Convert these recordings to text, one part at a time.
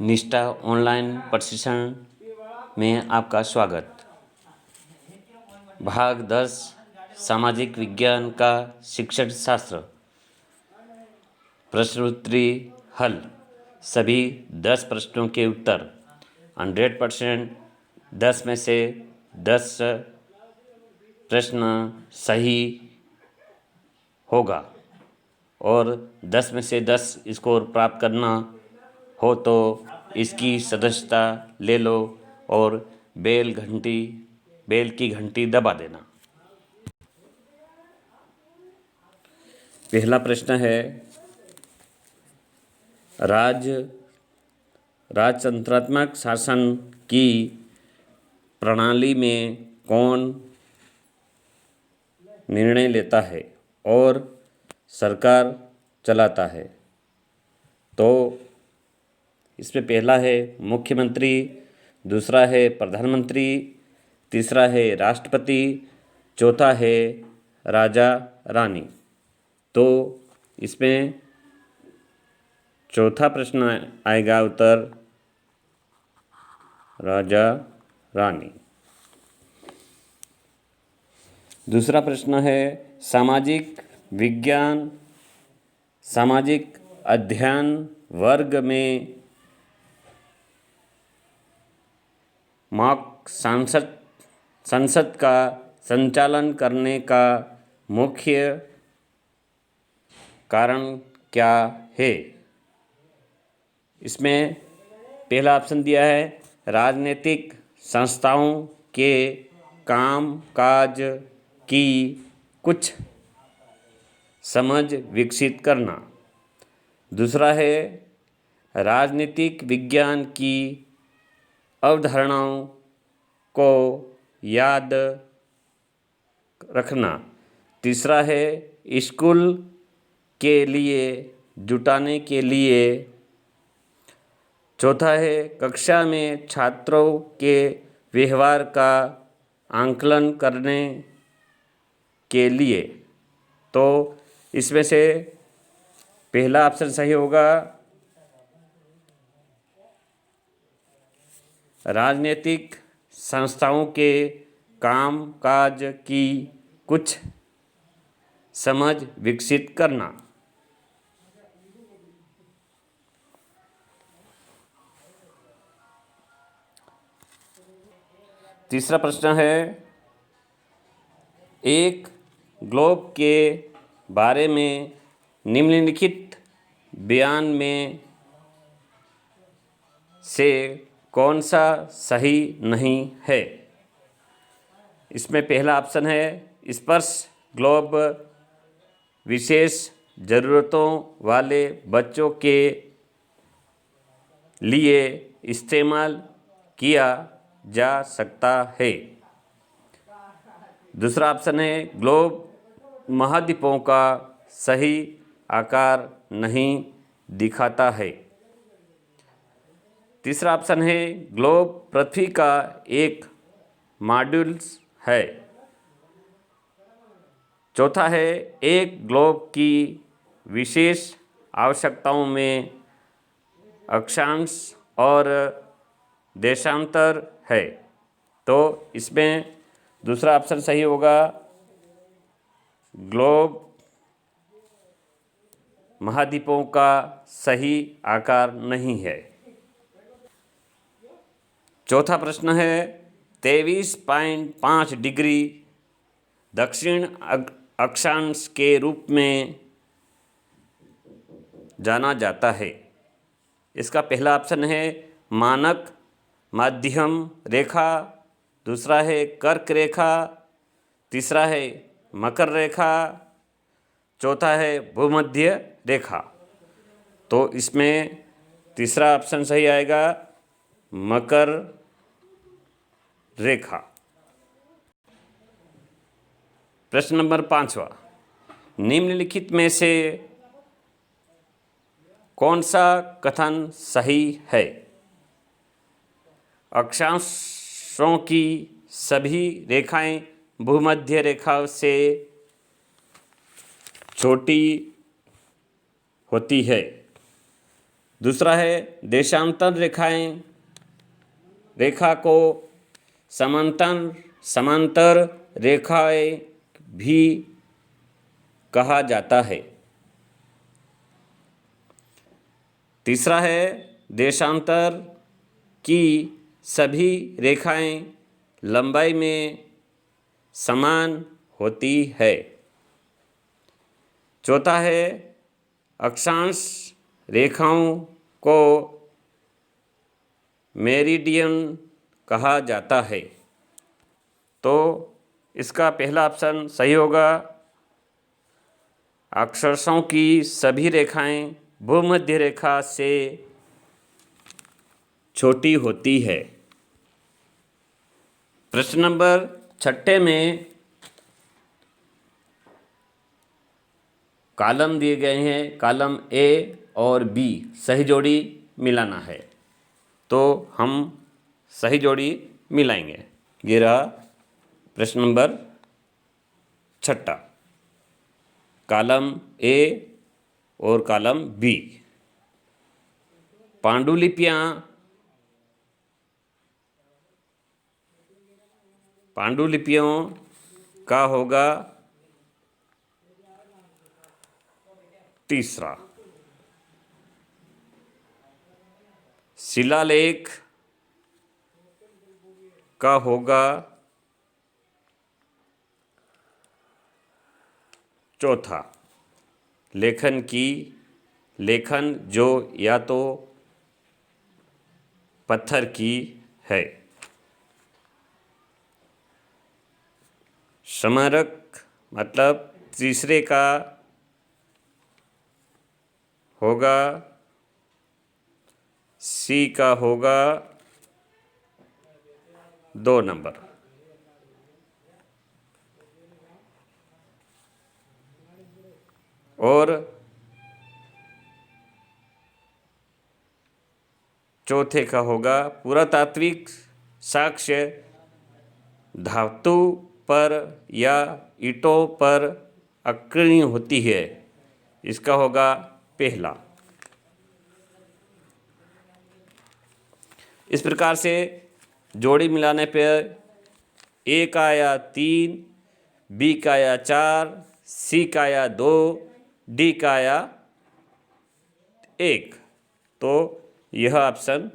निष्ठा ऑनलाइन प्रशिक्षण में आपका स्वागत। भाग 10 सामाजिक विज्ञान का शिक्षण शास्त्र। प्रश्नोत्तरी हल। सभी 10 प्रश्नों के उत्तर 100%। 10 में से 10 प्रश्न सही होगा और 10 में से 10 स्कोर प्राप्त करना हो तो इसकी सदस्यता ले लो और बेल की घंटी दबा देना। पहला प्रश्न है, राजतंत्रात्मक शासन की प्रणाली में कौन निर्णय लेता है और सरकार चलाता है? तो इसमें पहला है मुख्यमंत्री, दूसरा है प्रधानमंत्री, तीसरा है राष्ट्रपति, चौथा है राजा रानी। तो इसमें चौथा प्रश्न आएगा उत्तर राजा रानी। दूसरा प्रश्न है सामाजिक विज्ञान सामाजिक अध्ययन वर्ग में मॉक संसद का संचालन करने का मुख्य कारण क्या है? इसमें पहला ऑप्शन दिया है राजनीतिक संस्थाओं के काम काज की कुछ समझ विकसित करना। दूसरा है राजनीतिक विज्ञान की अवधारणाओं को याद रखना। तीसरा है स्कूल के लिए जुटाने के लिए। चौथा है कक्षा में छात्रों के व्यवहार का आकलन करने के लिए। तो इसमें से पहला ऑप्शन सही होगा राजनीतिक संस्थाओं के काम काज की कुछ समझ विकसित करना। तीसरा प्रश्न है एक ग्लोब के बारे में निम्नलिखित बयान में से कौन सा सही नहीं है? इसमें पहला ऑप्शन है स्पर्श ग्लोब विशेष ज़रूरतों वाले बच्चों के लिए इस्तेमाल किया जा सकता है। दूसरा ऑप्शन है ग्लोब महाद्वीपों का सही आकार नहीं दिखाता है। तीसरा ऑप्शन है ग्लोब पृथ्वी का एक मॉड्यूल है। चौथा है एक ग्लोब की विशेष आवश्यकताओं में अक्षांश और देशांतर है। तो इसमें दूसरा ऑप्शन सही होगा ग्लोब महाद्वीपों का सही आकार नहीं है। चौथा प्रश्न है 23.5 डिग्री दक्षिण अक्षांश के रूप में जाना जाता है। इसका पहला ऑप्शन है मानक मध्यम रेखा, दूसरा है कर्क रेखा, तीसरा है मकर रेखा, चौथा है भूमध्य रेखा। तो इसमें तीसरा ऑप्शन सही आएगा मकर रेखा। प्रश्न नंबर 5वां, निम्नलिखित में से कौन सा कथन सही है? अक्षांशों की सभी रेखाएं भूमध्य रेखा से छोटी होती है। दूसरा है देशांतर रेखाएं, रेखा को समांतर रेखाएं भी कहा जाता है। तीसरा है देशांतर की सभी रेखाएं लंबाई में समान होती है। चौथा है अक्षांश रेखाओं को मेरिडियन कहा जाता है। तो इसका पहला ऑप्शन सही होगा। अक्षांशों की सभी रेखाएं भूमध्य रेखा से छोटी होती है। प्रश्न नंबर 6 में कॉलम दिए गए हैं, कॉलम ए और बी सही जोड़ी मिलाना है, तो हम सही जोड़ी मिलाएंगे। ये रहा प्रश्न नंबर 6, कॉलम ए और कॉलम बी। पांडुलिपियों का होगा तीसरा। शिलालेख का होगा चौथा। लेखन जो या तो पत्थर की है। स्मारक मतलब तीसरे का होगा, सी का होगा 2 नंबर। और चौथे का होगा पुरातात्विक साक्ष्य धातु पर या ईंटों पर अक्रिय होती है, इसका होगा पहला। इस प्रकार से जोड़ी मिलाने पर ए का आया 3, बी का आया 4, सी का आया 2, डी का आया 1, तो यह ऑप्शन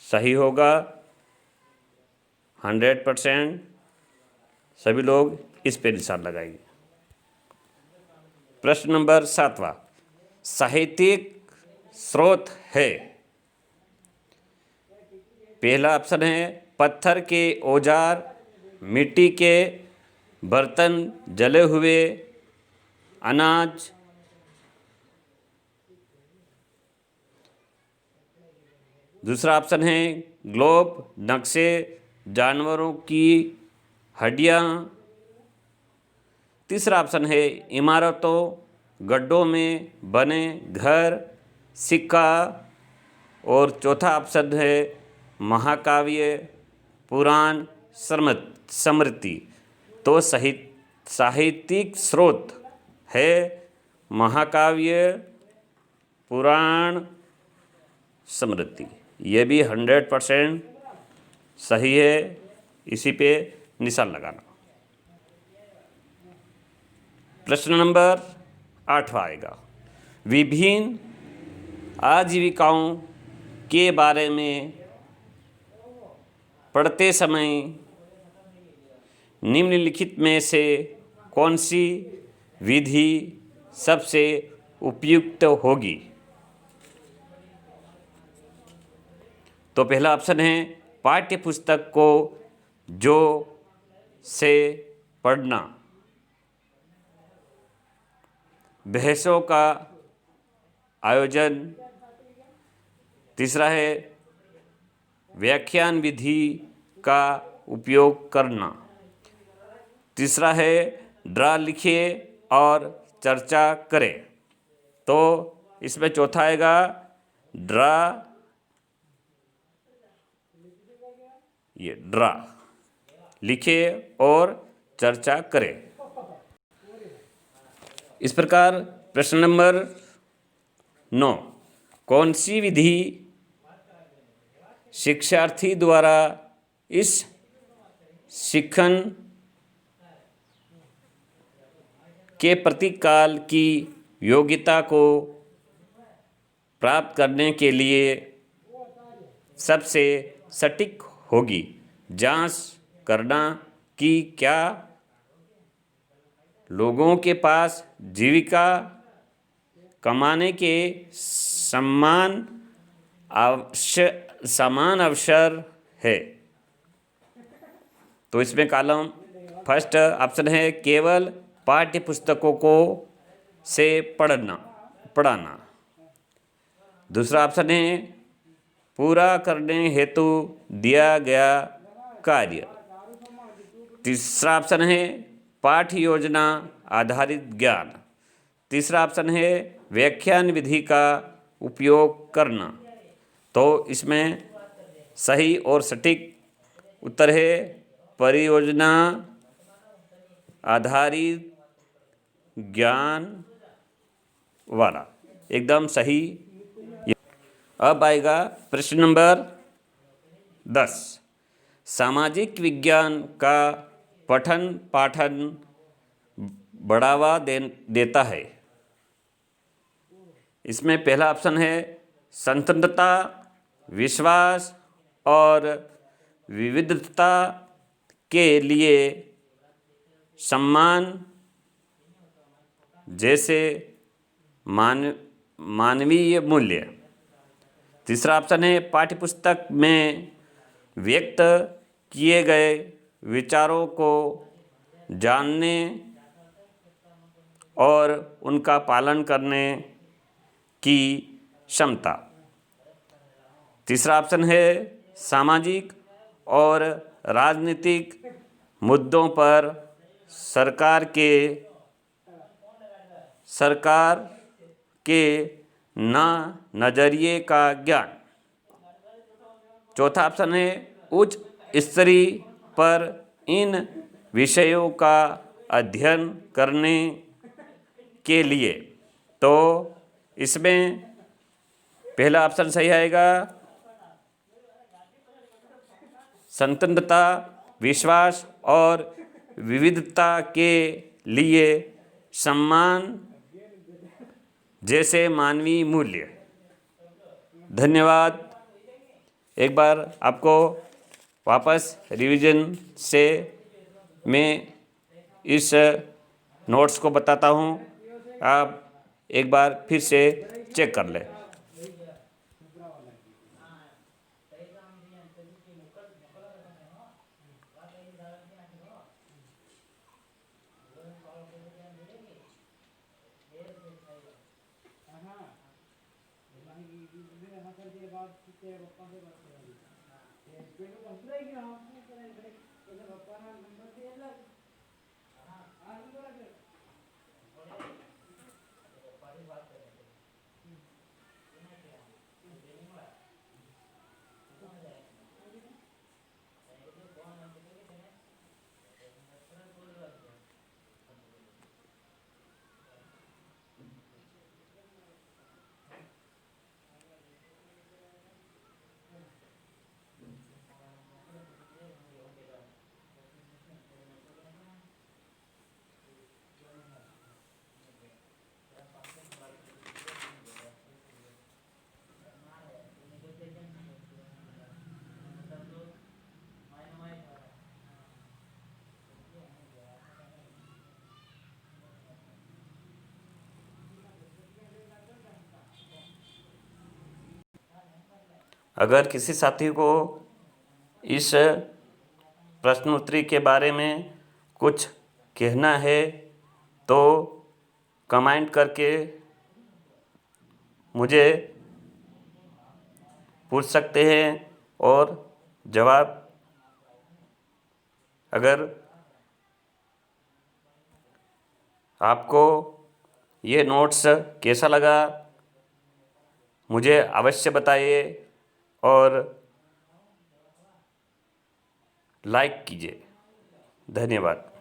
सही होगा। 100% सभी लोग इस पे निशान लगाएंगे। प्रश्न नंबर 7, साहित्यिक स्रोत है। पहला ऑप्शन है पत्थर के औजार, मिट्टी के बर्तन, जले हुए अनाज। दूसरा ऑप्शन है ग्लोब, नक्शे, जानवरों की हड्डियाँ। तीसरा ऑप्शन है इमारतों, गड्ढों में बने घर, सिक्का। और चौथा ऑप्शन है महाकाव्य, पुराण, स्मृति। तो साहित्यिक स्रोत है महाकाव्य, पुराण, स्मृति। ये भी 100% सही है, इसी पे निशान लगाना। प्रश्न नंबर 8 आएगा, विभिन्न आजीविकाओं के बारे में पढ़ते समय निम्नलिखित में से कौन सी विधि सबसे उपयुक्त होगी? तो पहला ऑप्शन है पाठ्य पुस्तक को जो से पढ़ना, बहसों का आयोजन। तीसरा है व्याख्यान विधि का उपयोग करना। तीसरा है ड्रा लिखिए और चर्चा करें। तो इसमें चौथा आएगा ड्रा, ये ड्रा लिखे और चर्चा करें। इस प्रकार प्रश्न नंबर 9, कौन सी विधि शिक्षार्थी द्वारा इस शिक्षण के प्रतीककाल की योग्यता को प्राप्त करने के लिए सबसे सटीक होगी? जांच करना कि क्या लोगों के पास जीविका कमाने के समान अवसर है। तो इसमें कॉलम फर्स्ट ऑप्शन है केवल पाठ्य पुस्तकों को से पढ़ाना। दूसरा ऑप्शन है पूरा करने हेतु दिया गया कार्य। तीसरा ऑप्शन है पाठ्य योजना आधारित ज्ञान। तीसरा ऑप्शन है व्याख्यान विधि का उपयोग करना। तो इसमें सही और सटीक उत्तर है परियोजना आधारित ज्ञान वाला, एकदम सही। अब आएगा प्रश्न नंबर 10। सामाजिक विज्ञान का पठन पाठन बढ़ावा देता है। इसमें पहला ऑप्शन है स्वतंत्रता, विश्वास और विविधता के लिए सम्मान जैसे मानवीय मूल्य। तीसरा ऑप्शन है पाठ्यपुस्तक में व्यक्त किए गए विचारों को जानने और उनका पालन करने की क्षमता। तीसरा ऑप्शन है सामाजिक और राजनीतिक मुद्दों पर सरकार के नजरिए का ज्ञान। चौथा ऑप्शन है उच्च स्तरीय पर इन विषयों का अध्ययन करने के लिए। तो इसमें पहला ऑप्शन सही आएगा स्वतंत्रता, विश्वास और विविधता के लिए सम्मान जैसे मानवीय मूल्य। धन्यवाद। एक बार आपको वापस रिवीजन से मैं इस नोट्स को बताता हूँ, आप एक बार फिर से चेक कर लें। अगर किसी साथी को इस प्रश्नोत्तरी के बारे में कुछ कहना है तो कमेंट करके मुझे पूछ सकते हैं और जवाब, अगर आपको ये नोट्स कैसा लगा मुझे अवश्य बताइए और लाइक कीजिए। धन्यवाद।